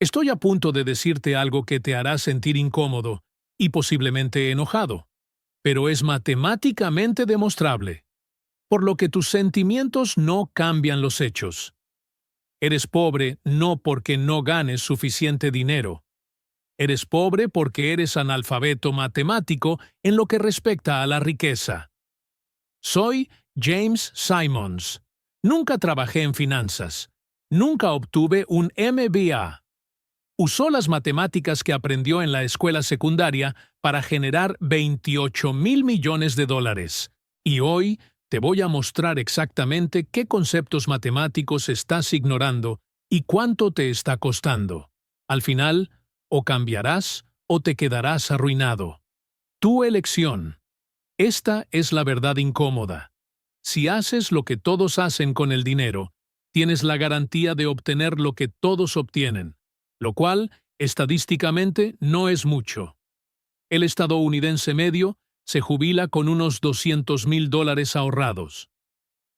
Estoy a punto de decirte algo que te hará sentir incómodo y posiblemente enojado, pero es matemáticamente demostrable, por lo que tus sentimientos no cambian los hechos. Eres pobre no porque no ganes suficiente dinero. Eres pobre porque eres analfabeto matemático en lo que respecta a la riqueza. Soy James Simons. Nunca trabajé en finanzas. Nunca obtuve un MBA. Usó las matemáticas que aprendió en la escuela secundaria para generar 28,000 millones de dólares. Y hoy te voy a mostrar exactamente qué conceptos matemáticos estás ignorando y cuánto te está costando. Al final, o cambiarás o te quedarás arruinado. Tu elección. Esta es la verdad incómoda. Si haces lo que todos hacen con el dinero, tienes la garantía de obtener lo que todos obtienen, lo cual, estadísticamente, no es mucho. El estadounidense medio se jubila con unos $200,000 ahorrados.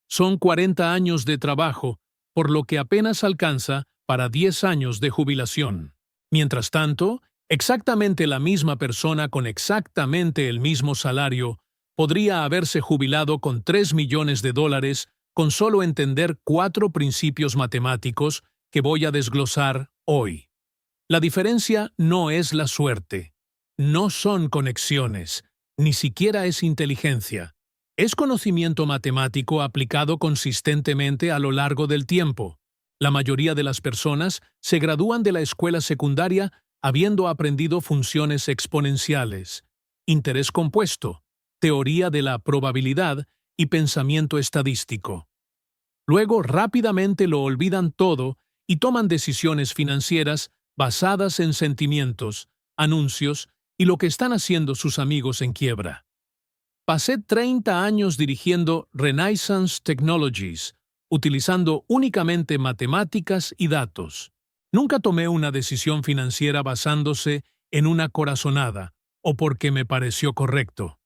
Son 40 años de trabajo, por lo que apenas alcanza para 10 años de jubilación. Mientras tanto, exactamente la misma persona con exactamente el mismo salario podría haberse jubilado con $3 millones con solo entender 4 principios matemáticos que voy a desglosar hoy. La diferencia no es la suerte, no son conexiones, ni siquiera es inteligencia. Es conocimiento matemático aplicado consistentemente a lo largo del tiempo. La mayoría de las personas se gradúan de la escuela secundaria habiendo aprendido funciones exponenciales, interés compuesto, teoría de la probabilidad y pensamiento estadístico. Luego rápidamente lo olvidan todo y toman decisiones financieras basadas en sentimientos, anuncios y lo que están haciendo sus amigos en quiebra. Pasé 30 años dirigiendo Renaissance Technologies, utilizando únicamente matemáticas y datos. Nunca tomé una decisión financiera basándose en una corazonada o porque me pareció correcto.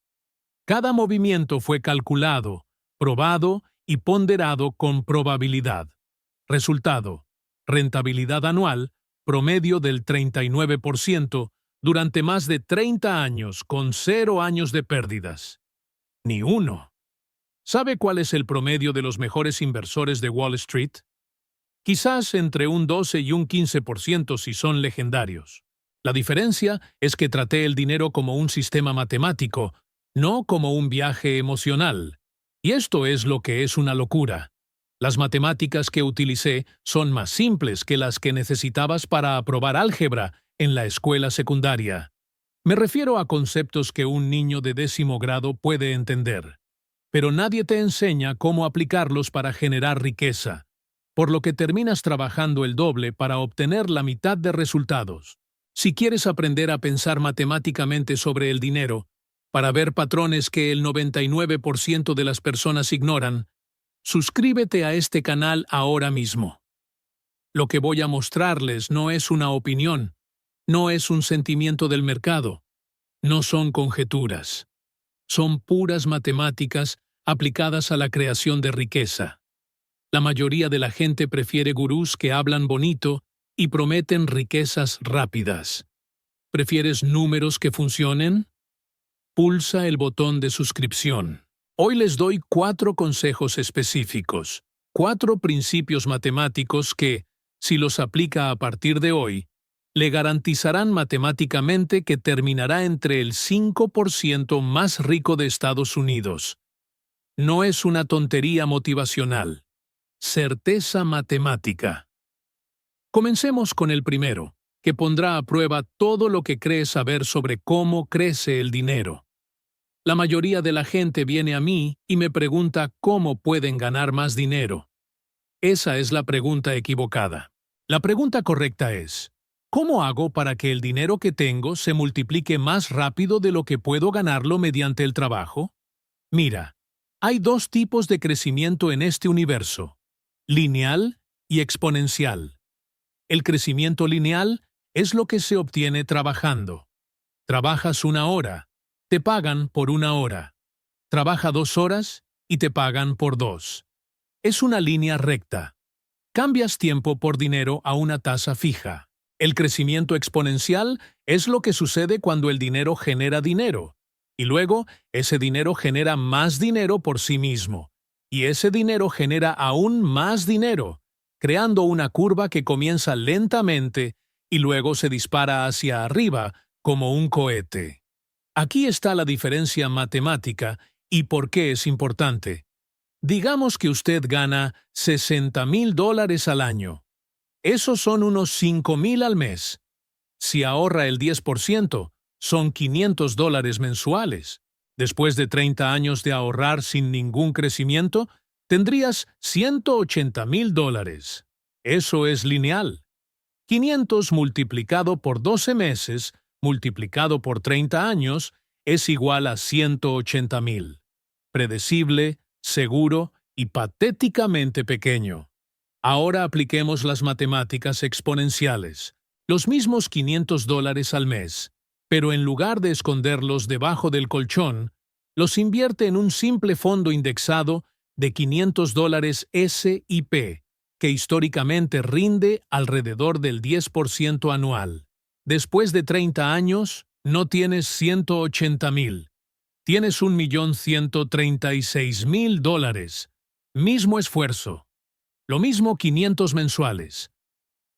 Cada movimiento fue calculado, probado y ponderado con probabilidad. Resultado: rentabilidad anual, promedio del 39%, durante más de 30 años con 0 años de pérdidas. Ni uno. ¿Sabe cuál es el promedio de los mejores inversores de Wall Street? Quizás entre un 12 y un 15% si son legendarios. La diferencia es que traté el dinero como un sistema matemático, no como un viaje emocional. Y esto es lo que es una locura. Las matemáticas que utilicé son más simples que las que necesitabas para aprobar álgebra en la escuela secundaria. Me refiero a conceptos que un niño de 10º grado puede entender. Pero nadie te enseña cómo aplicarlos para generar riqueza, por lo que terminas trabajando el doble para obtener la mitad de resultados. Si quieres aprender a pensar matemáticamente sobre el dinero, para ver patrones que el 99% de las personas ignoran, suscríbete a este canal ahora mismo. Lo que voy a mostrarles no es una opinión, no es un sentimiento del mercado, no son conjeturas. Son puras matemáticas aplicadas a la creación de riqueza. La mayoría de la gente prefiere gurús que hablan bonito y prometen riquezas rápidas. ¿Prefieres números que funcionen? Pulsa el botón de suscripción. Hoy les doy 4 consejos específicos, 4 principios matemáticos que, si los aplica a partir de hoy, le garantizarán matemáticamente que terminará entre el 5% más rico de Estados Unidos. No es una tontería motivacional. Certeza matemática. Comencemos con el primero, que pondrá a prueba todo lo que crees saber sobre cómo crece el dinero. La mayoría de la gente viene a mí y me pregunta cómo pueden ganar más dinero. Esa es la pregunta equivocada. La pregunta correcta es: ¿cómo hago para que el dinero que tengo se multiplique más rápido de lo que puedo ganarlo mediante el trabajo? Mira, hay 2 tipos de crecimiento en este universo: lineal y exponencial. El crecimiento lineal es lo que se obtiene trabajando. Trabajas 1 hora, te pagan por 1 hora. Trabaja 2 horas y te pagan por 2. Es una línea recta. Cambias tiempo por dinero a una tasa fija. El crecimiento exponencial es lo que sucede cuando el dinero genera dinero, y luego ese dinero genera más dinero por sí mismo, y ese dinero genera aún más dinero, creando una curva que comienza lentamente y luego se dispara hacia arriba como un cohete. Aquí está la diferencia matemática y por qué es importante. Digamos que usted gana $60,000 al año. Esos son unos 5,000 al mes. Si ahorra el 10%, son $500 mensuales. Después de 30 años de ahorrar sin ningún crecimiento, tendrías $180,000. Eso es lineal. 500 multiplicado por 12 meses, multiplicado por 30 años, es igual a 180,000. Predecible, seguro y patéticamente pequeño. Ahora apliquemos las matemáticas exponenciales. Los mismos $500 al mes, pero en lugar de esconderlos debajo del colchón, los invierte en un simple fondo indexado de $500 S&P, que históricamente rinde alrededor del 10% anual. Después de 30 años, no tienes 180,000. Tienes $1,136,000. Mismo esfuerzo. Lo mismo 500 mensuales.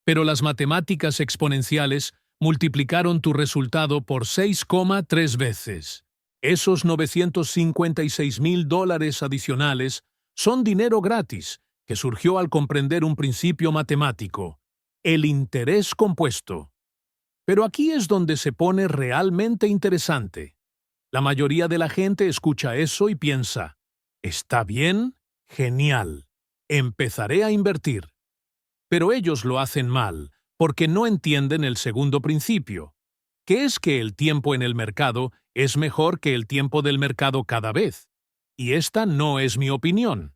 Pero las matemáticas exponenciales multiplicaron tu resultado por 6,3 veces. Esos $956,000 adicionales son dinero gratis que surgió al comprender un principio matemático, el interés compuesto. Pero aquí es donde se pone realmente interesante. La mayoría de la gente escucha eso y piensa, ¿está bien? Genial. Empezaré a invertir. Pero ellos lo hacen mal, porque no entienden el segundo principio, que es que el tiempo en el mercado es mejor que el tiempo del mercado cada vez. Y esta no es mi opinión.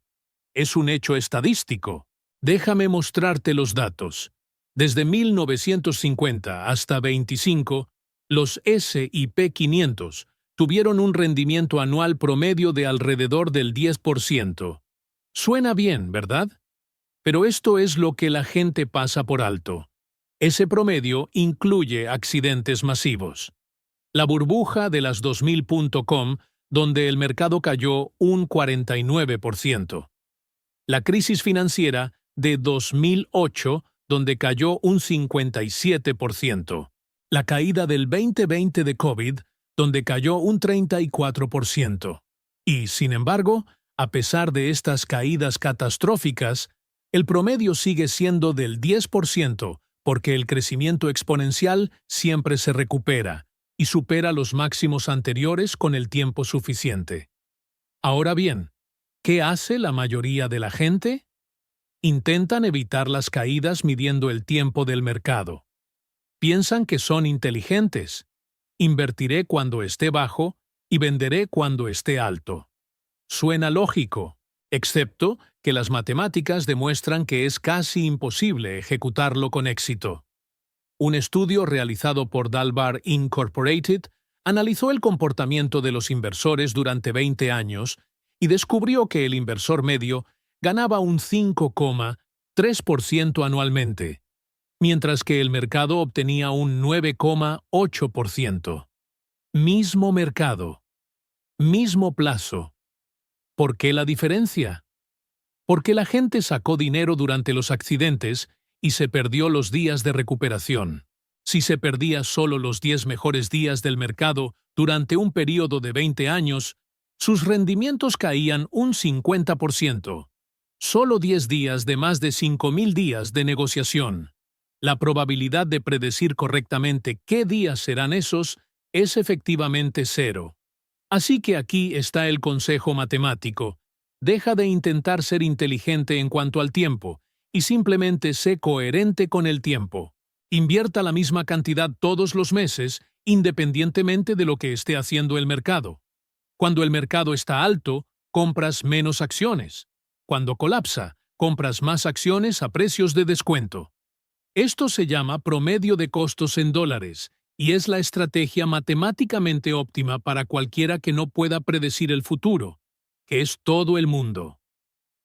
Es un hecho estadístico. Déjame mostrarte los datos. Desde 1950 hasta 25, los S&P 500 tuvieron un rendimiento anual promedio de alrededor del 10%. Suena bien, ¿verdad? Pero esto es lo que la gente pasa por alto. Ese promedio incluye accidentes masivos. La burbuja de las 2000.com, donde el mercado cayó un 49%. La crisis financiera de 2008, donde cayó un 57%. La caída del 2020 de COVID, donde cayó un 34%. Y, sin embargo, a pesar de estas caídas catastróficas, el promedio sigue siendo del 10% porque el crecimiento exponencial siempre se recupera y supera los máximos anteriores con el tiempo suficiente. Ahora bien, ¿qué hace la mayoría de la gente? Intentan evitar las caídas midiendo el tiempo del mercado. Piensan que son inteligentes. Invertiré cuando esté bajo y venderé cuando esté alto. Suena lógico, excepto que las matemáticas demuestran que es casi imposible ejecutarlo con éxito. Un estudio realizado por Dalbar Incorporated analizó el comportamiento de los inversores durante 20 años y descubrió que el inversor medio ganaba un 5,3% anualmente, mientras que el mercado obtenía un 9,8%. Mismo mercado. Mismo plazo. ¿Por qué la diferencia? Porque la gente sacó dinero durante los accidentes y se perdió los días de recuperación. Si se perdía solo los 10 mejores días del mercado durante un período de 20 años, sus rendimientos caían un 50%. Solo 10 días de más de 5,000 días de negociación. La probabilidad de predecir correctamente qué días serán esos es efectivamente cero. Así que aquí está el consejo matemático. Deja de intentar ser inteligente en cuanto al tiempo y simplemente sé coherente con el tiempo. Invierta la misma cantidad todos los meses, independientemente de lo que esté haciendo el mercado. Cuando el mercado está alto, compras menos acciones. Cuando colapsa, compras más acciones a precios de descuento. Esto se llama promedio de costos en dólares y es la estrategia matemáticamente óptima para cualquiera que no pueda predecir el futuro, que es todo el mundo.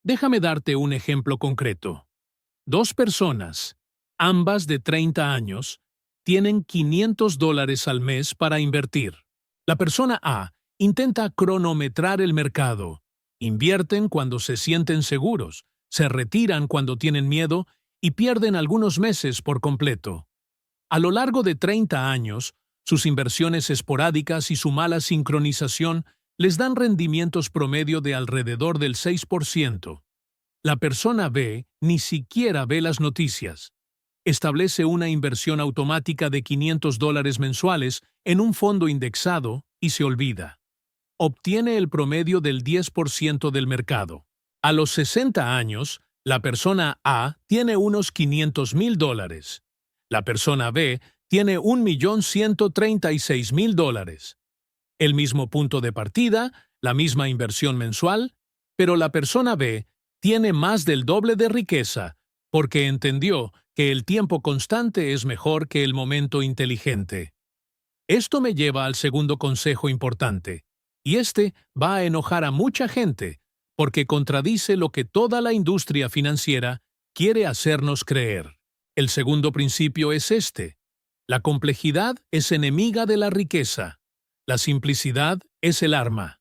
Déjame darte un ejemplo concreto. Dos personas, ambas de 30 años, tienen $500 al mes para invertir. La persona A intenta cronometrar el mercado. Invierten cuando se sienten seguros, se retiran cuando tienen miedo y pierden algunos meses por completo. A lo largo de 30 años, sus inversiones esporádicas y su mala sincronización les dan rendimientos promedio de alrededor del 6%. La persona B ni siquiera ve las noticias. Establece una inversión automática de $500 mensuales en un fondo indexado y se olvida. Obtiene el promedio del 10% del mercado. A los 60 años, la persona A tiene unos $500,000. La persona B tiene $1,136,000. El mismo punto de partida, la misma inversión mensual, pero la persona B tiene más del doble de riqueza porque entendió que el tiempo constante es mejor que el momento inteligente. Esto me lleva al segundo consejo importante, y este va a enojar a mucha gente porque contradice lo que toda la industria financiera quiere hacernos creer. El segundo principio es este: la complejidad es enemiga de la riqueza. La simplicidad es el arma.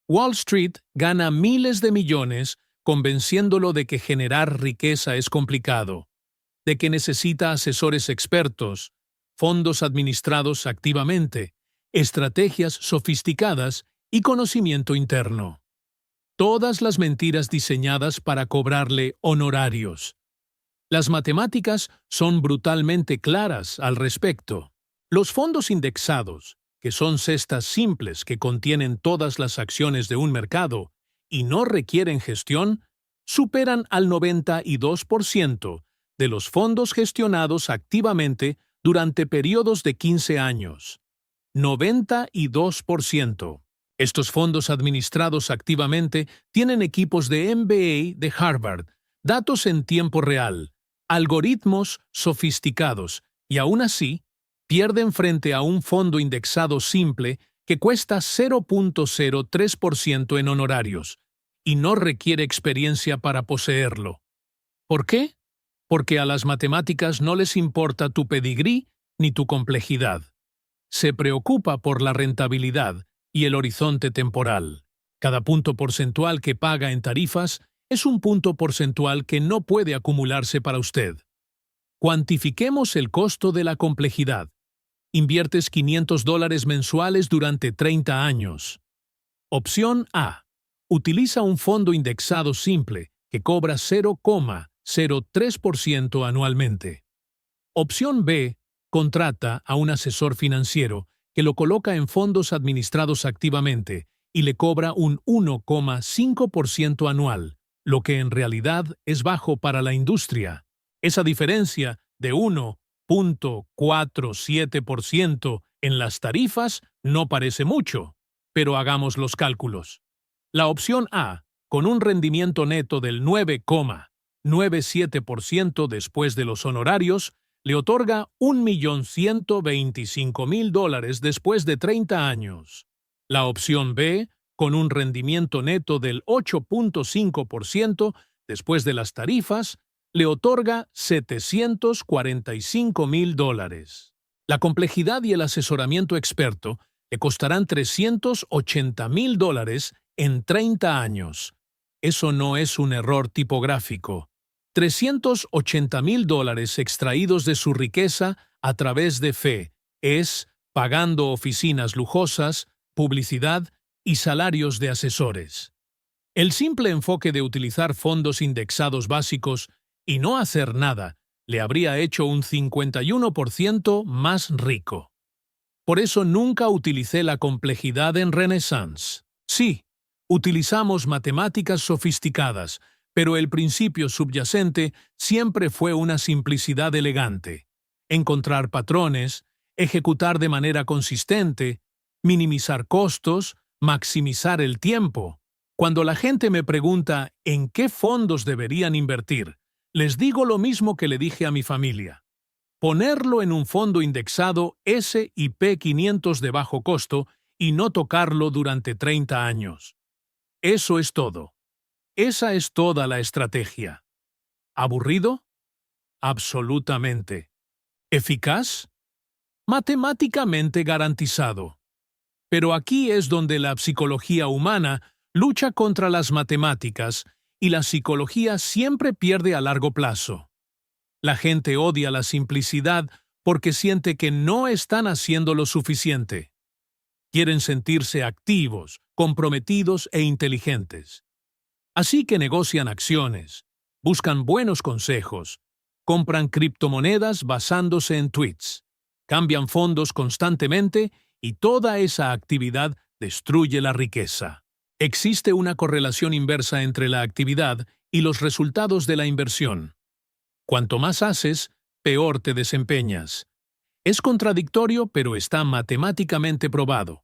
Wall Street gana miles de millones convenciéndolo de que generar riqueza es complicado, de que necesita asesores expertos, fondos administrados activamente, estrategias sofisticadas y conocimiento interno. Todas las mentiras diseñadas para cobrarle honorarios. Las matemáticas son brutalmente claras al respecto. Los fondos indexados, que son cestas simples que contienen todas las acciones de un mercado y no requieren gestión, superan al 92% de los fondos gestionados activamente durante periodos de 15 años. 92%. Estos fondos administrados activamente tienen equipos de MBA de Harvard, datos en tiempo real, algoritmos sofisticados, y aún así, pierden frente a un fondo indexado simple que cuesta 0.03% en honorarios y no requiere experiencia para poseerlo. ¿Por qué? Porque a las matemáticas no les importa tu pedigrí ni tu complejidad. Se preocupa por la rentabilidad y el horizonte temporal. Cada punto porcentual que paga en tarifas es un punto porcentual que no puede acumularse para usted. Cuantifiquemos el costo de la complejidad. Inviertes $500 mensuales durante 30 años. Opción A. Utiliza un fondo indexado simple que cobra 0,03% anualmente. Opción B. Contrata a un asesor financiero que lo coloca en fondos administrados activamente y le cobra un 1,5% anual, lo que en realidad es bajo para la industria. Esa diferencia de 1,47% en las tarifas no parece mucho, pero hagamos los cálculos. La opción A, con un rendimiento neto del 9,97% después de los honorarios, le otorga $1,125,000 después de 30 años. La opción B, con un rendimiento neto del 8,5% después de las tarifas, le otorga $745,000. La complejidad y el asesoramiento experto le costarán $380,000 en 30 años. Eso no es un error tipográfico. $380,000 extraídos de su riqueza a través de fe, es pagando oficinas lujosas, publicidad y salarios de asesores. El simple enfoque de utilizar fondos indexados básicos y no hacer nada le habría hecho un 51% más rico. Por eso nunca utilicé la complejidad en Renaissance. Sí, utilizamos matemáticas sofisticadas, pero el principio subyacente siempre fue una simplicidad elegante. Encontrar patrones, ejecutar de manera consistente, minimizar costos, maximizar el tiempo. Cuando la gente me pregunta en qué fondos deberían invertir, les digo lo mismo que le dije a mi familia. Ponerlo en un fondo indexado S&P 500 de bajo costo y no tocarlo durante 30 años. Eso es todo. Esa es toda la estrategia. ¿Aburrido? Absolutamente. ¿Eficaz? Matemáticamente garantizado. Pero aquí es donde la psicología humana lucha contra las matemáticas y la psicología siempre pierde a largo plazo. La gente odia la simplicidad porque siente que no están haciendo lo suficiente. Quieren sentirse activos, comprometidos e inteligentes. Así que negocian acciones, buscan buenos consejos, compran criptomonedas basándose en tweets, cambian fondos constantemente y toda esa actividad destruye la riqueza. Existe una correlación inversa entre la actividad y los resultados de la inversión. Cuanto más haces, peor te desempeñas. Es contradictorio, pero está matemáticamente probado.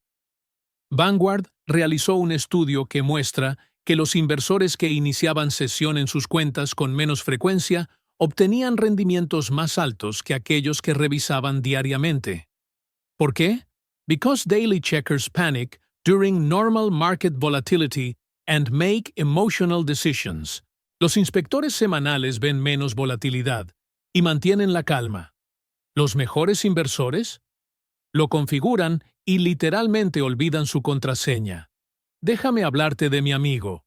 Vanguard realizó un estudio que muestra que los inversores que iniciaban sesión en sus cuentas con menos frecuencia obtenían rendimientos más altos que aquellos que revisaban diariamente. ¿Por qué? Because daily checkers panic during normal market volatility and make emotional decisions. Los inspectores semanales ven menos volatilidad y mantienen la calma. ¿Los mejores inversores? Lo configuran y literalmente olvidan su contraseña. Déjame hablarte de mi amigo,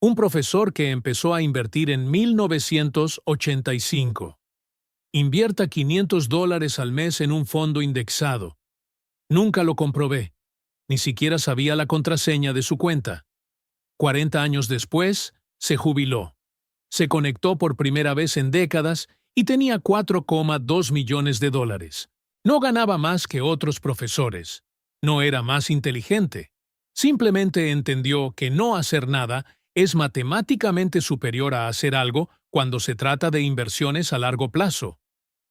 un profesor que empezó a invertir en 1985. Invierta $500 al mes en un fondo indexado. Nunca lo comprobé. Ni siquiera sabía la contraseña de su cuenta. 40 años después, se jubiló. Se conectó por primera vez en décadas y tenía $4,2 millones. No ganaba más que otros profesores. No era más inteligente. Simplemente entendió que no hacer nada es matemáticamente superior a hacer algo cuando se trata de inversiones a largo plazo.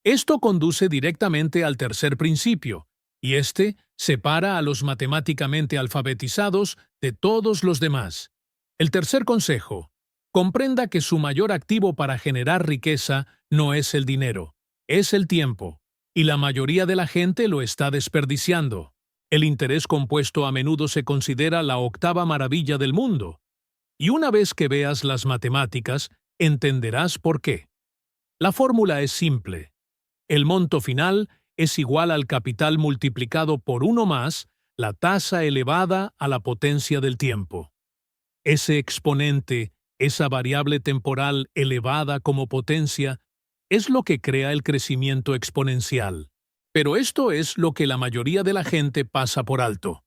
Esto conduce directamente al tercer principio, y este separa a los matemáticamente alfabetizados de todos los demás. El tercer consejo: comprenda que su mayor activo para generar riqueza no es el dinero, es el tiempo, y la mayoría de la gente lo está desperdiciando. El interés compuesto a menudo se considera la octava maravilla del mundo. Y una vez que veas las matemáticas, entenderás por qué. La fórmula es simple. El monto final es igual al capital multiplicado por uno más la tasa elevada a la potencia del tiempo. Ese exponente, esa variable temporal elevada como potencia, es lo que crea el crecimiento exponencial. Pero esto es lo que la mayoría de la gente pasa por alto.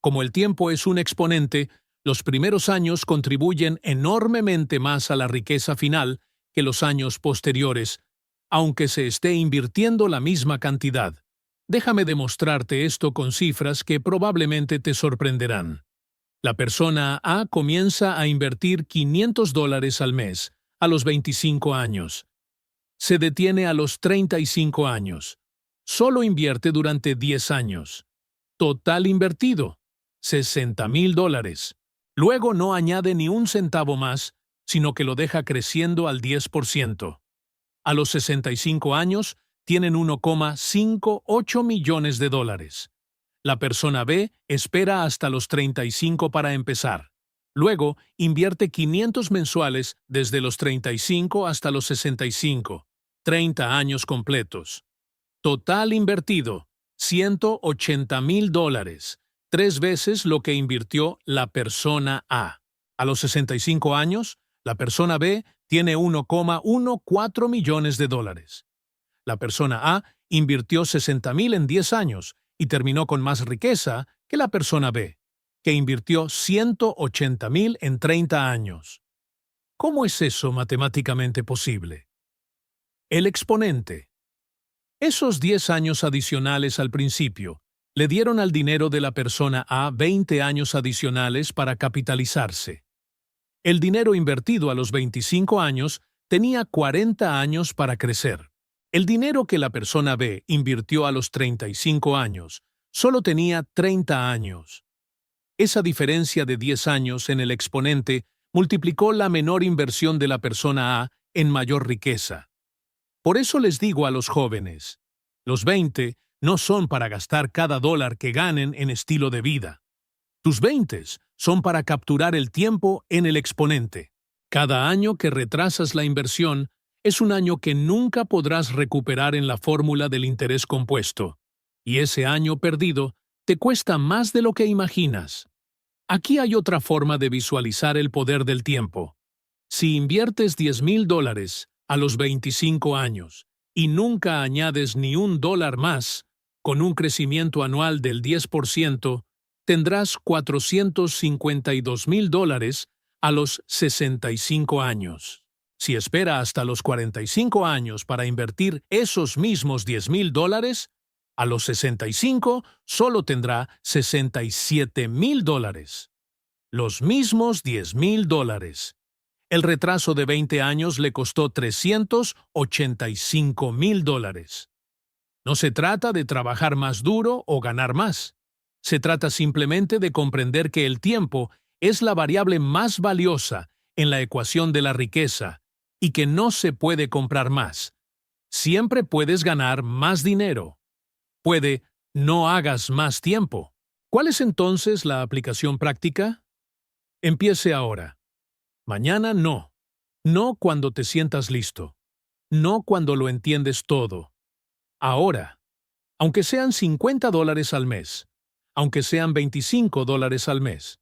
Como el tiempo es un exponente, los primeros años contribuyen enormemente más a la riqueza final que los años posteriores, aunque se esté invirtiendo la misma cantidad. Déjame demostrarte esto con cifras que probablemente te sorprenderán. La persona A comienza a invertir $500 al mes a los 25 años. Se detiene a los 35 años. Solo invierte durante 10 años. Total invertido, $60,000. Luego no añade ni un centavo más, sino que lo deja creciendo al 10%. A los 65 años, tienen $1,58 millones. La persona B espera hasta los 35 para empezar. Luego, invierte 500 mensuales desde los 35 hasta los 65, 30 años completos. Total invertido, $180,000, 3 veces lo que invirtió la persona A. A los 65 años, la persona B tiene $1,14 millones. La persona A invirtió $60,000 en 10 años y terminó con más riqueza que la persona B, que invirtió $180,000 en 30 años. ¿Cómo es eso matemáticamente posible? El exponente. Esos 10 años adicionales al principio le dieron al dinero de la persona A 20 años adicionales para capitalizarse. El dinero invertido a los 25 años tenía 40 años para crecer. El dinero que la persona B invirtió a los 35 años solo tenía 30 años. Esa diferencia de 10 años en el exponente multiplicó la menor inversión de la persona A en mayor riqueza. Por eso les digo a los jóvenes, los 20 no son para gastar cada dólar que ganen en estilo de vida. Tus 20 son para capturar el tiempo en el exponente. Cada año que retrasas la inversión, Es un año que nunca podrás recuperar en la fórmula del interés compuesto. Y ese año perdido te cuesta más de lo que imaginas. Aquí hay otra forma de visualizar el poder del tiempo. Si inviertes $10,000 a los 25 años y nunca añades ni $1 más, con un crecimiento anual del 10%, tendrás $452,000 a los 65 años. Si espera hasta los 45 años para invertir esos mismos $10,000, a los 65 solo tendrá $67,000. Los mismos $10,000. El retraso de 20 años le costó $385,000. No se trata de trabajar más duro o ganar más. Se trata simplemente de comprender que el tiempo es la variable más valiosa en la ecuación de la riqueza y que no se puede comprar más. Siempre puedes ganar más dinero. Puede, no hagas más tiempo. ¿Cuál es entonces la aplicación práctica? Empiece ahora. Mañana no. No cuando te sientas listo. No cuando lo entiendes todo. Ahora. Aunque sean $50 al mes. Aunque sean $25 al mes.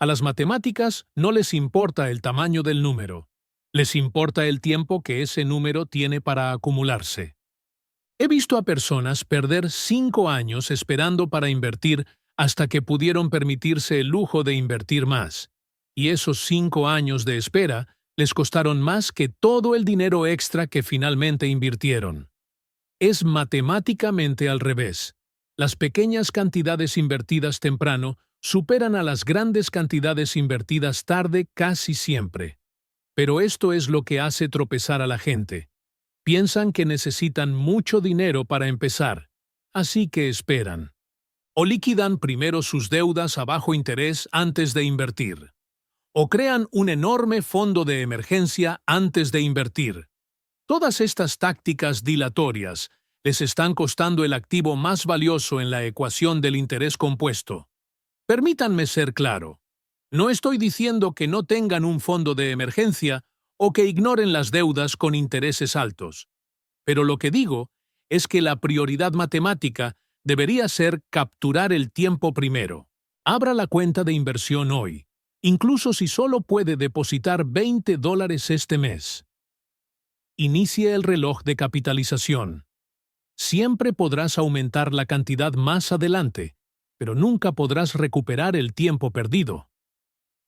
A las matemáticas no les importa el tamaño del número. Les importa el tiempo que ese número tiene para acumularse. He visto a personas perder 5 años esperando para invertir hasta que pudieron permitirse el lujo de invertir más. Y esos 5 años de espera les costaron más que todo el dinero extra que finalmente invirtieron. Es matemáticamente al revés. Las pequeñas cantidades invertidas temprano superan a las grandes cantidades invertidas tarde casi siempre. Pero esto es lo que hace tropezar a la gente. Piensan que necesitan mucho dinero para empezar, así que esperan. O liquidan primero sus deudas a bajo interés antes de invertir. O crean un enorme fondo de emergencia antes de invertir. Todas estas tácticas dilatorias les están costando el activo más valioso en la ecuación del interés compuesto. Permítanme ser claro. No estoy diciendo que no tengan un fondo de emergencia o que ignoren las deudas con intereses altos. Pero lo que digo es que la prioridad matemática debería ser capturar el tiempo primero. Abra la cuenta de inversión hoy, incluso si solo puede depositar $20 este mes. Inicie el reloj de capitalización. Siempre podrás aumentar la cantidad más adelante, pero nunca podrás recuperar el tiempo perdido.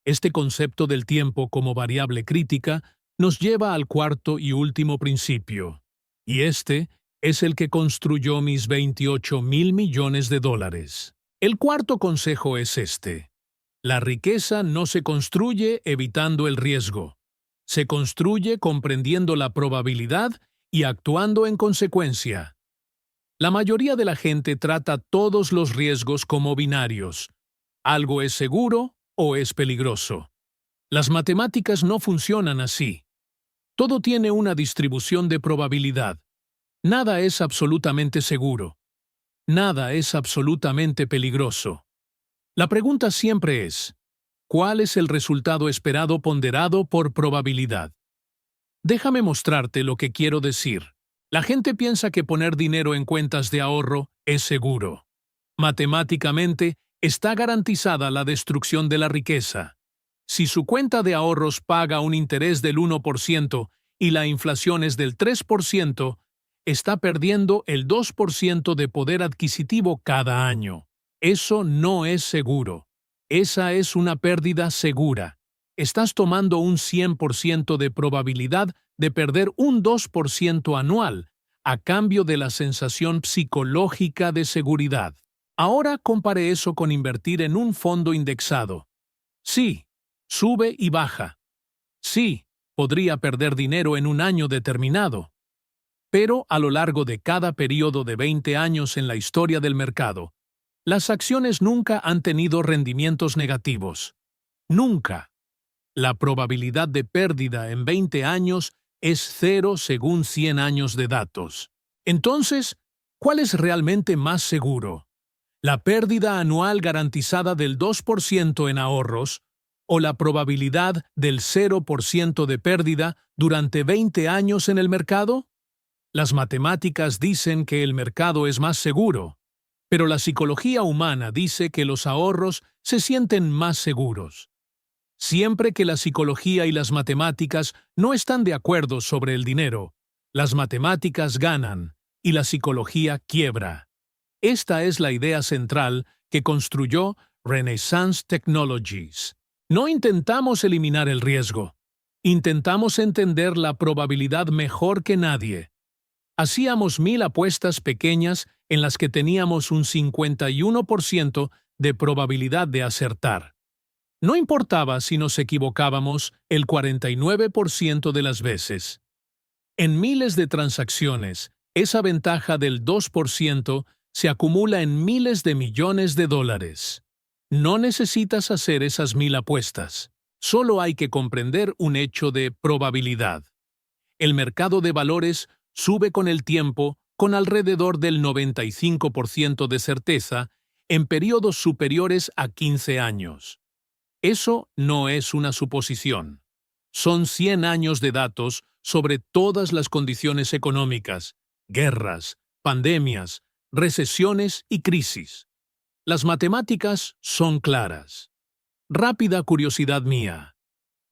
Este concepto del tiempo como variable crítica nos lleva al cuarto y último principio, y este es el que construyó mis $28,000 millones. El cuarto consejo es este. La riqueza no se construye evitando el riesgo. Se construye comprendiendo la probabilidad y actuando en consecuencia. La mayoría de la gente trata todos los riesgos como binarios. Algo es seguro o es peligroso. Las matemáticas no funcionan así. Todo tiene una distribución de probabilidad. Nada es absolutamente seguro. Nada es absolutamente peligroso. La pregunta siempre es, ¿cuál es el resultado esperado ponderado por probabilidad? Déjame mostrarte lo que quiero decir. La gente piensa que poner dinero en cuentas de ahorro es seguro. Matemáticamente, está garantizada la destrucción de la riqueza. Si su cuenta de ahorros paga un interés del 1% y la inflación es del 3%, está perdiendo el 2% de poder adquisitivo cada año. Eso no es seguro. Esa es una pérdida segura. Estás tomando un 100% de probabilidad de perder un 2% anual a cambio de la sensación psicológica de seguridad. Ahora compare eso con invertir en un fondo indexado. Sí, sube y baja. Sí, podría perder dinero en un año determinado. Pero a lo largo de cada periodo de 20 años en la historia del mercado, las acciones nunca han tenido rendimientos negativos. Nunca. La probabilidad de pérdida en 20 años es 0 según 100 años de datos. Entonces, ¿cuál es realmente más seguro? ¿La pérdida anual garantizada del 2% en ahorros o la probabilidad del 0% de pérdida durante 20 años en el mercado? Las matemáticas dicen que el mercado es más seguro, pero la psicología humana dice que los ahorros se sienten más seguros. Siempre que la psicología y las matemáticas no están de acuerdo sobre el dinero, las matemáticas ganan y la psicología quiebra. Esta es la idea central que construyó Renaissance Technologies. No intentamos eliminar el riesgo. Intentamos entender la probabilidad mejor que nadie. Hacíamos 1000 apuestas pequeñas en las que teníamos un 51% de probabilidad de acertar. No importaba si nos equivocábamos el 49% de las veces. En miles de transacciones, esa ventaja del 2% se acumula en miles de millones de dólares. No necesitas hacer esas 1000 apuestas. Solo hay que comprender un hecho de probabilidad. El mercado de valores sube con el tiempo con alrededor del 95% de certeza en periodos superiores a 15 años. Eso no es una suposición. Son 100 años de datos sobre todas las condiciones económicas, guerras, pandemias, recesiones y crisis. Las matemáticas son claras. Rápida curiosidad mía.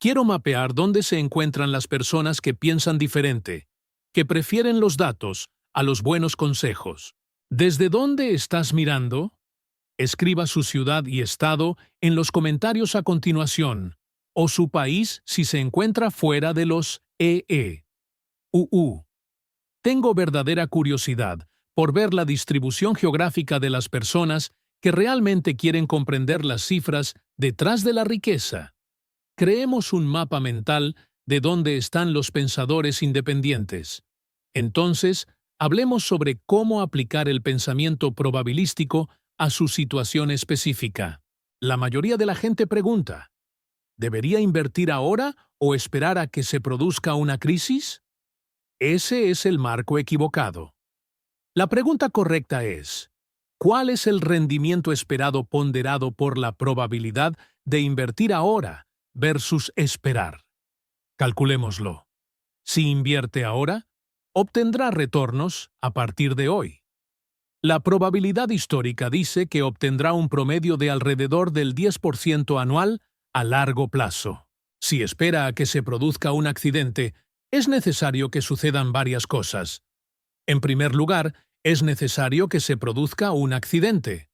Quiero mapear dónde se encuentran las personas que piensan diferente, que prefieren los datos a los buenos consejos. ¿Desde dónde estás mirando? Escriba su ciudad y estado en los comentarios a continuación, o su país si se encuentra fuera de los EE. Tengo verdadera curiosidad por ver la distribución geográfica de las personas que realmente quieren comprender las cifras detrás de la riqueza. Creemos un mapa mental de dónde están los pensadores independientes. Entonces, hablemos sobre cómo aplicar el pensamiento probabilístico a su situación específica. La mayoría de la gente pregunta, ¿debería invertir ahora o esperar a que se produzca una crisis? Ese es el marco equivocado. La pregunta correcta es, ¿cuál es el rendimiento esperado ponderado por la probabilidad de invertir ahora versus esperar? Calculémoslo. Si invierte ahora, obtendrá retornos a partir de hoy. La probabilidad histórica dice que obtendrá un promedio de alrededor del 10% anual a largo plazo. Si espera a que se produzca un accidente, es necesario que sucedan varias cosas. En primer lugar, es necesario que se produzca un accidente.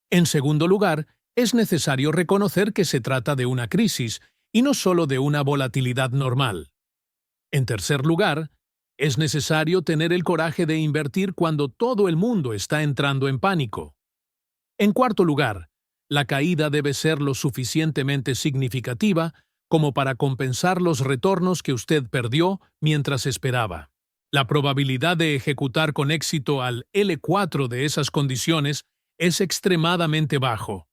En segundo lugar, es necesario reconocer que se trata de una crisis y no solo de una volatilidad normal. En tercer lugar, es necesario tener el coraje de invertir cuando todo el mundo está entrando en pánico. En cuarto lugar, la caída debe ser lo suficientemente significativa como para compensar los retornos que usted perdió mientras esperaba. La probabilidad de ejecutar con éxito al L4 de esas condiciones es extremadamente bajo.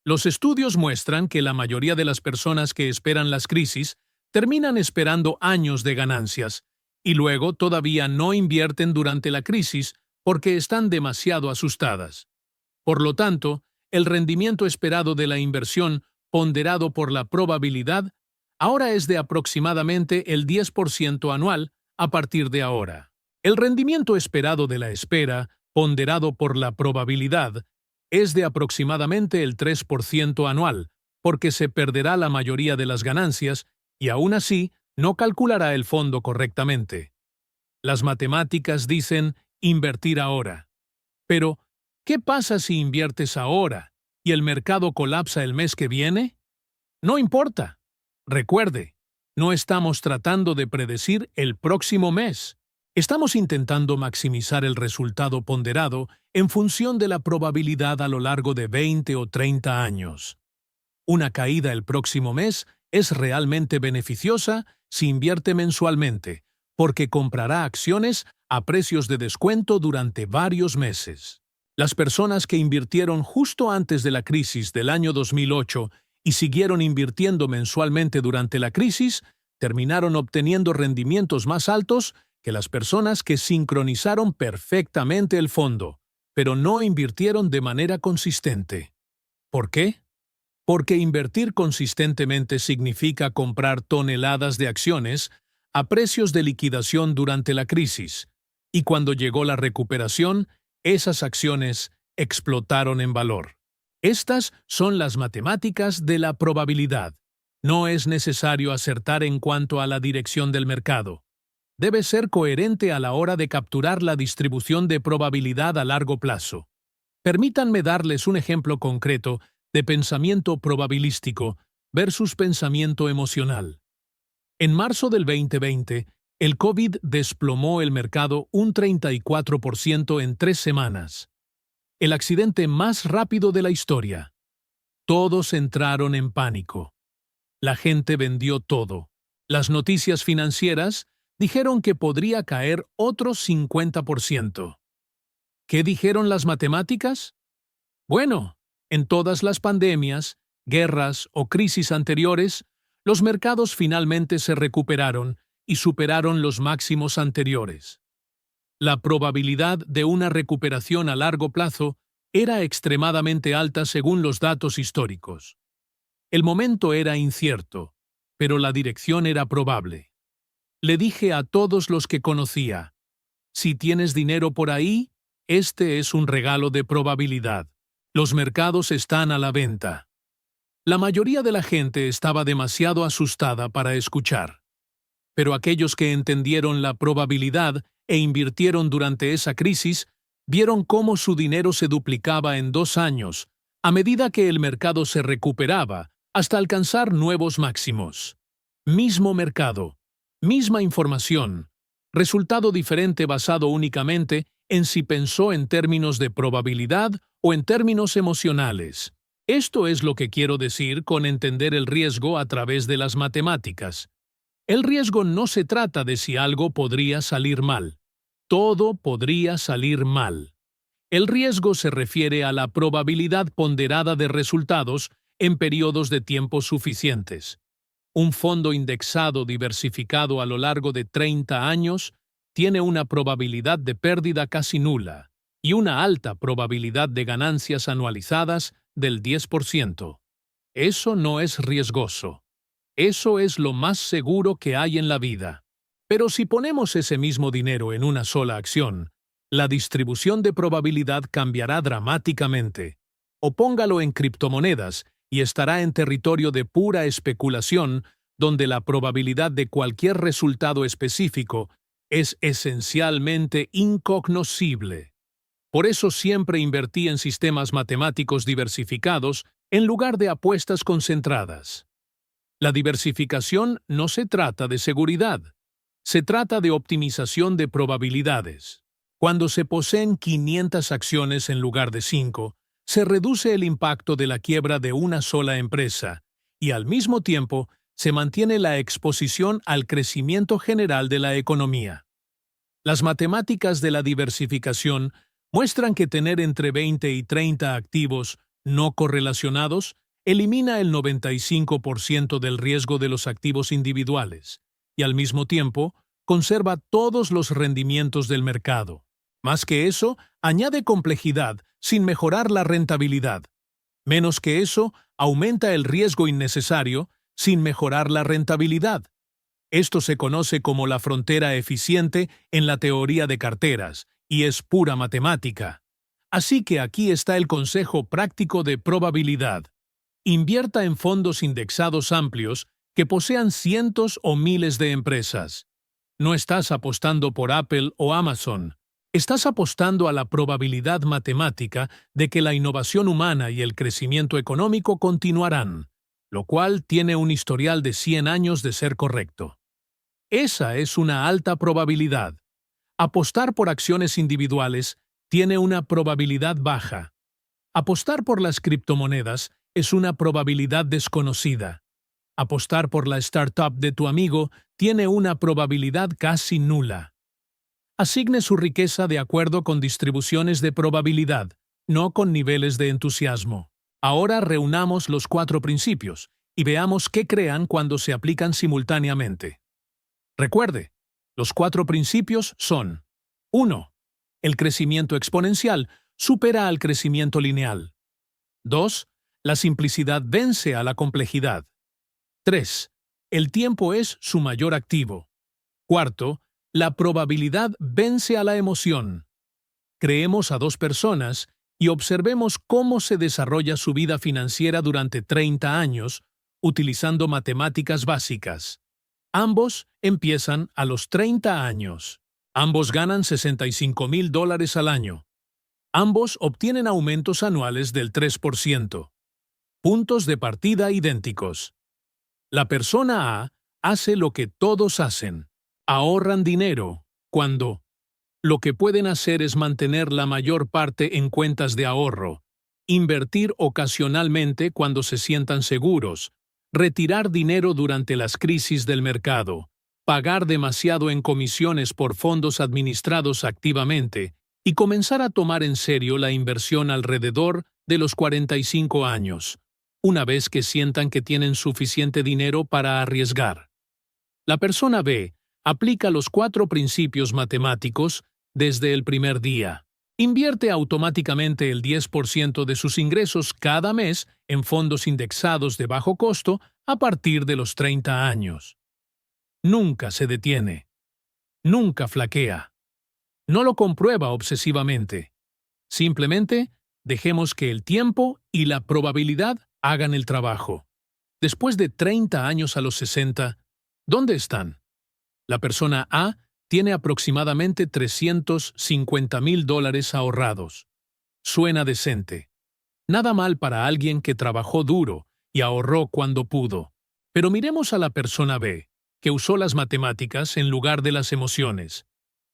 Los estudios muestran que la mayoría de las personas que esperan las crisis terminan esperando años de ganancias y luego todavía no invierten durante la crisis porque están demasiado asustadas. Por lo tanto, el rendimiento esperado de la inversión ponderado por la probabilidad ahora es de aproximadamente el 10% anual a partir de ahora. El rendimiento esperado de la espera, ponderado por la probabilidad, es de aproximadamente el 3% anual, porque se perderá la mayoría de las ganancias y aún así no calculará el fondo correctamente. Las matemáticas dicen invertir ahora. Pero, ¿qué pasa si inviertes ahora y el mercado colapsa el mes que viene? No importa. Recuerde, no estamos tratando de predecir el próximo mes. Estamos intentando maximizar el resultado ponderado en función de la probabilidad a lo largo de 20 o 30 años. Una caída el próximo mes es realmente beneficiosa si invierte mensualmente, porque comprará acciones a precios de descuento durante varios meses. Las personas que invirtieron justo antes de la crisis del año 2008 y siguieron invirtiendo mensualmente durante la crisis, terminaron obteniendo rendimientos más altos que las personas que sincronizaron perfectamente el fondo, pero no invirtieron de manera consistente. ¿Por qué? Porque invertir consistentemente significa comprar toneladas de acciones a precios de liquidación durante la crisis, y cuando llegó la recuperación, esas acciones explotaron en valor. Estas son las matemáticas de la probabilidad. No es necesario acertar en cuanto a la dirección del mercado. Debe ser coherente a la hora de capturar la distribución de probabilidad a largo plazo. Permítanme darles un ejemplo concreto de pensamiento probabilístico versus pensamiento emocional. En marzo del 2020, el COVID desplomó el mercado un 34% en 3 semanas. El accidente más rápido de la historia. Todos entraron en pánico. La gente vendió todo. Las noticias financieras dijeron que podría caer otro 50%. ¿Qué dijeron las matemáticas? Bueno, en todas las pandemias, guerras o crisis anteriores, los mercados finalmente se recuperaron y superaron los máximos anteriores. La probabilidad de una recuperación a largo plazo era extremadamente alta según los datos históricos. El momento era incierto, pero la dirección era probable. Le dije a todos los que conocía, si tienes dinero por ahí, este es un regalo de probabilidad. Los mercados están a la venta. La mayoría de la gente estaba demasiado asustada para escuchar. Pero aquellos que entendieron la probabilidad e invirtieron durante esa crisis, vieron cómo su dinero se duplicaba en 2 años, a medida que el mercado se recuperaba, hasta alcanzar nuevos máximos. Mismo mercado, misma información, resultado diferente basado únicamente en si pensó en términos de probabilidad o en términos emocionales. Esto es lo que quiero decir con entender el riesgo a través de las matemáticas. El riesgo no se trata de si algo podría salir mal. Todo podría salir mal. El riesgo se refiere a la probabilidad ponderada de resultados en periodos de tiempo suficientes. Un fondo indexado diversificado a lo largo de 30 años tiene una probabilidad de pérdida casi nula y una alta probabilidad de ganancias anualizadas del 10%. Eso no es riesgoso. Eso es lo más seguro que hay en la vida. Pero si ponemos ese mismo dinero en una sola acción, la distribución de probabilidad cambiará dramáticamente. O póngalo en criptomonedas y estará en territorio de pura especulación, donde la probabilidad de cualquier resultado específico es esencialmente incognoscible. Por eso siempre invertí en sistemas matemáticos diversificados en lugar de apuestas concentradas. La diversificación no se trata de seguridad, se trata de optimización de probabilidades. Cuando se poseen 500 acciones en lugar de 5, se reduce el impacto de la quiebra de una sola empresa y al mismo tiempo se mantiene la exposición al crecimiento general de la economía. Las matemáticas de la diversificación muestran que tener entre 20 y 30 activos no correlacionados elimina el 95% del riesgo de los activos individuales y al mismo tiempo conserva todos los rendimientos del mercado. Más que eso, añade complejidad sin mejorar la rentabilidad. Menos que eso, aumenta el riesgo innecesario sin mejorar la rentabilidad. Esto se conoce como la frontera eficiente en la teoría de carteras y es pura matemática. Así que aquí está el consejo práctico de probabilidad. Invierta en fondos indexados amplios que posean cientos o miles de empresas. No estás apostando por Apple o Amazon. Estás apostando a la probabilidad matemática de que la innovación humana y el crecimiento económico continuarán, lo cual tiene un historial de 100 años de ser correcto. Esa es una alta probabilidad. Apostar por acciones individuales tiene una probabilidad baja. Apostar por las criptomonedas es una probabilidad desconocida. Apostar por la startup de tu amigo tiene una probabilidad casi nula. Asigne su riqueza de acuerdo con distribuciones de probabilidad, no con niveles de entusiasmo. Ahora reunamos los 4 principios y veamos qué crean cuando se aplican simultáneamente. Recuerde, los 4 principios son: 1. El crecimiento exponencial supera al crecimiento lineal. 2. La simplicidad vence a la complejidad. 3. El tiempo es su mayor activo. Cuarto, la probabilidad vence a la emoción. Creemos a dos personas y observemos cómo se desarrolla su vida financiera durante 30 años, utilizando matemáticas básicas. Ambos empiezan a los 30 años. Ambos ganan $65,000 al año. Ambos obtienen aumentos anuales del 3%. Puntos de partida idénticos. La persona A hace lo que todos hacen. Ahorran dinero cuando lo que pueden hacer es mantener la mayor parte en cuentas de ahorro, invertir ocasionalmente cuando se sientan seguros, retirar dinero durante las crisis del mercado, pagar demasiado en comisiones por fondos administrados activamente y comenzar a tomar en serio la inversión alrededor de los 45 años, una vez que sientan que tienen suficiente dinero para arriesgar. La persona B aplica los 4 principios matemáticos desde el primer día. Invierte automáticamente el 10% de sus ingresos cada mes en fondos indexados de bajo costo a partir de los 30 años. Nunca se detiene. Nunca flaquea. No lo comprueba obsesivamente. Simplemente dejemos que el tiempo y la probabilidad hagan el trabajo. Después de 30 años a los 60, ¿dónde están? La persona A tiene aproximadamente $350,000 ahorrados. Suena decente. Nada mal para alguien que trabajó duro y ahorró cuando pudo. Pero miremos a la persona B, que usó las matemáticas en lugar de las emociones.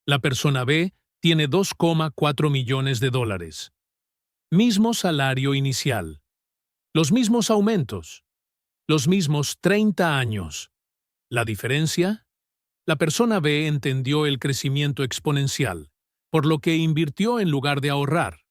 La persona B tiene $2,4 millones. Mismo salario inicial. Los mismos aumentos. Los mismos 30 años. ¿La diferencia? La persona B entendió el crecimiento exponencial, por lo que invirtió en lugar de ahorrar.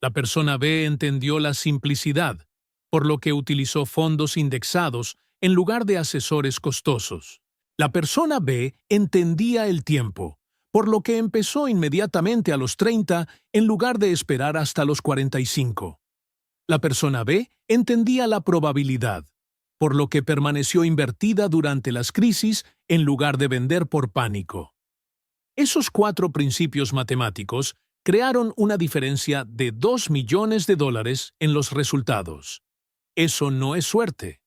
La persona B entendió la simplicidad, por lo que utilizó fondos indexados en lugar de asesores costosos. La persona B entendía el tiempo, por lo que empezó inmediatamente a los 30 en lugar de esperar hasta los 45. La persona B entendía la probabilidad, por lo que permaneció invertida durante las crisis en lugar de vender por pánico. Esos 4 principios matemáticos crearon una diferencia de $2 millones en los resultados. Eso no es suerte.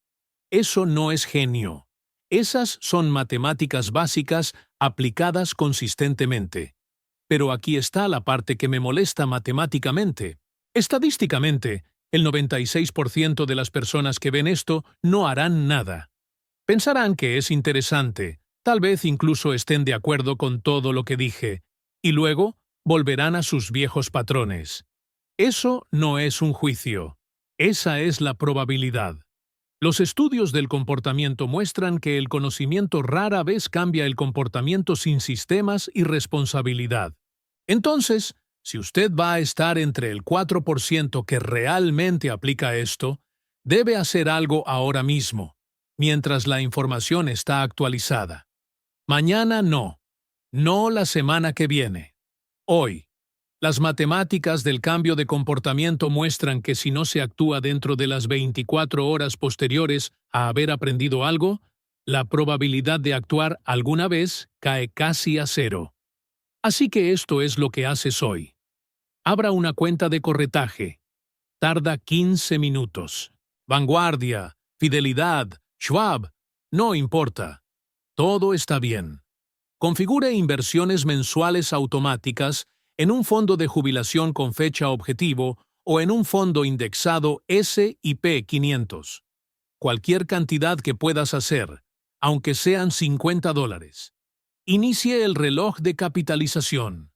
Eso no es genio. Esas son matemáticas básicas aplicadas consistentemente. Pero aquí está la parte que me molesta matemáticamente. Estadísticamente, el 96% de las personas que ven esto no harán nada. Pensarán que es interesante, tal vez incluso estén de acuerdo con todo lo que dije, y luego volverán a sus viejos patrones. Eso no es un juicio. Esa es la probabilidad. Los estudios del comportamiento muestran que el conocimiento rara vez cambia el comportamiento sin sistemas y responsabilidad. Entonces, si usted va a estar entre el 4% que realmente aplica esto, debe hacer algo ahora mismo, mientras la información está actualizada. Mañana no. No la semana que viene. Hoy. Las matemáticas del cambio de comportamiento muestran que si no se actúa dentro de las 24 horas posteriores a haber aprendido algo, la probabilidad de actuar alguna vez cae casi a 0. Así que esto es lo que haces hoy. Abra una cuenta de corretaje. Tarda 15 minutos. Vanguardia, Fidelidad, Schwab, no importa. Todo está bien. Configure inversiones mensuales automáticas en un fondo de jubilación con fecha objetivo o en un fondo indexado S&P 500. Cualquier cantidad que puedas hacer, aunque sean $50. Inicie el reloj de capitalización.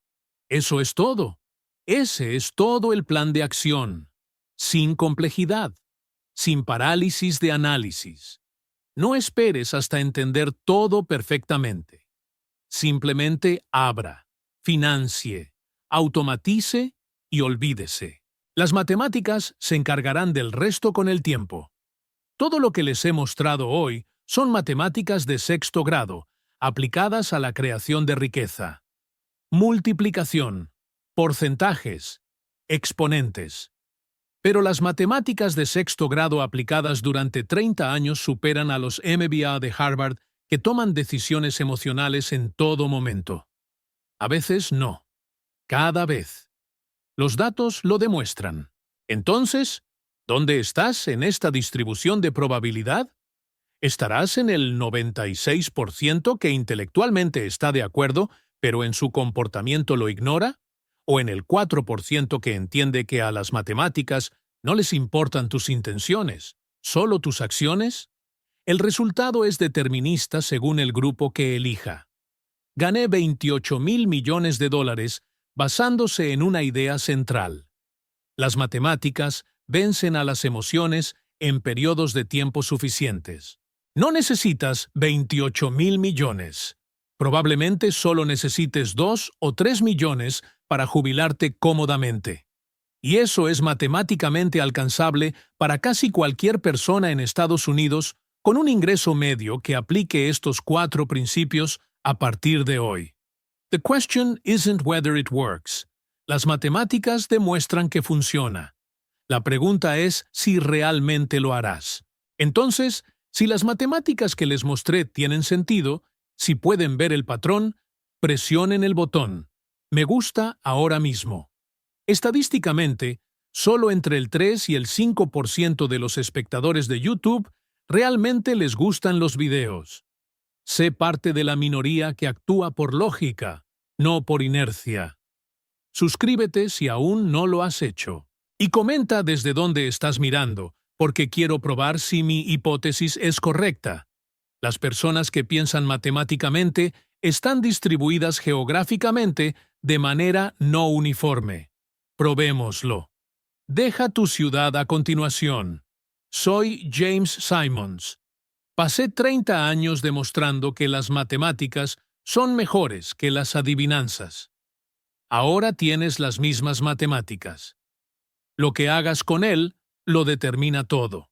Eso es todo. Ese es todo el plan de acción. Sin complejidad. Sin parálisis de análisis. No esperes hasta entender todo perfectamente. Simplemente abra, financie, automatice y olvídese. Las matemáticas se encargarán del resto con el tiempo. Todo lo que les he mostrado hoy son matemáticas de 6º grado, aplicadas a la creación de riqueza. Multiplicación, porcentajes, exponentes. Pero las matemáticas de sexto grado aplicadas durante 30 años superan a los MBA de Harvard que toman decisiones emocionales en todo momento. A veces no. Cada vez. Los datos lo demuestran. Entonces, ¿dónde estás en esta distribución de probabilidad? ¿Estarás en el 96% que intelectualmente está de acuerdo, pero en su comportamiento lo ignora? ¿O en el 4% que entiende que a las matemáticas no les importan tus intenciones, solo tus acciones? El resultado es determinista según el grupo que elija. Gané 28.000 millones de dólares basándose en una idea central. Las matemáticas vencen a las emociones en periodos de tiempo suficientes. No necesitas 28.000 millones. Probablemente solo necesites 2 o 3 millones para jubilarte cómodamente. Y eso es matemáticamente alcanzable para casi cualquier persona en Estados Unidos con un ingreso medio que aplique estos 4 principios a partir de hoy. The question isn't whether it works. Las matemáticas demuestran que funciona. La pregunta es si realmente lo harás. Entonces, si las matemáticas que les mostré tienen sentido, si pueden ver el patrón, presionen el botón. Me gusta ahora mismo. Estadísticamente, solo entre el 3 y el 5% de los espectadores de YouTube realmente les gustan los videos. Sé parte de la minoría que actúa por lógica, no por inercia. Suscríbete si aún no lo has hecho. Y comenta desde dónde estás mirando, porque quiero probar si mi hipótesis es correcta. Las personas que piensan matemáticamente están distribuidas geográficamente de manera no uniforme. Probémoslo. Deja tu ciudad a continuación. Soy James Simons. Pasé 30 años demostrando que las matemáticas son mejores que las adivinanzas. Ahora tienes las mismas matemáticas. Lo que hagas con él lo determina todo.